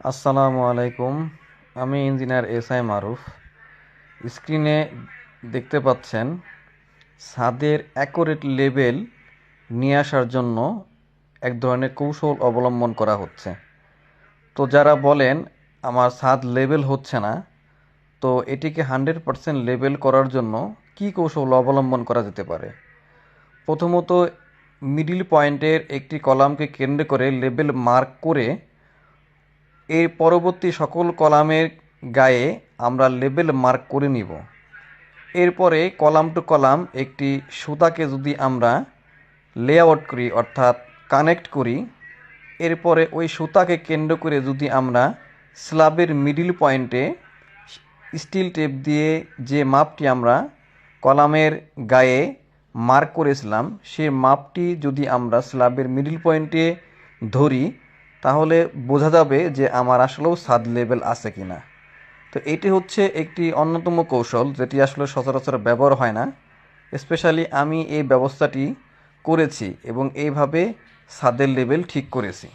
আসসালামু আলাইকুম। আমি ইঞ্জিনিয়ার এস আই মারুফ। স্ক্রিনে দেখতে পাচ্ছেন ছাদের অ্যাকুরেট লেভেল নিয়ে আসার জন্য এক ধরনের কৌশল অবলম্বন করা হচ্ছে। তো যারা বলেন আমার ছাদ লেভেল হচ্ছে না, তো এটিকে 100% লেভেল করার জন্য কী কৌশল অবলম্বন করা যেতে পারে? প্রথমত, মিডিল পয়েন্টের একটি কলামকে কেন্দ্র করে লেবেল মার্ক করে এর পরবর্তী সকল কলামের গায়ে আমরা লেবেল মার্ক করে নিব। এরপরে কলাম টু কলাম একটি সুতাকে যদি আমরা লেআউট করি অর্থাৎ কানেক্ট করি, এরপরে ওই সুতাকে কেন্দ্র করে যদি আমরা স্ল্যাবের মিডিল পয়েন্টে স্টিল টেপ দিয়ে যে মাপটি আমরা কলামের গায়ে মার্ক করেছিলাম সেই মাপটি যদি আমরা স্ল্যাবের মিডিল পয়েন্টে ধরি, তাহলে বোঝা যাবে যে আমার আসলেও ছাদ লেভেল আছে কিনা। তো এটি হচ্ছে একটি অন্যতম কৌশল যেটি আসলে সচরাচর ব্যবহার হয় না। স্পেশালি আমি এই ব্যবস্থাটি করেছি এবং এইভাবে ছাদের লেভেল ঠিক করেছি।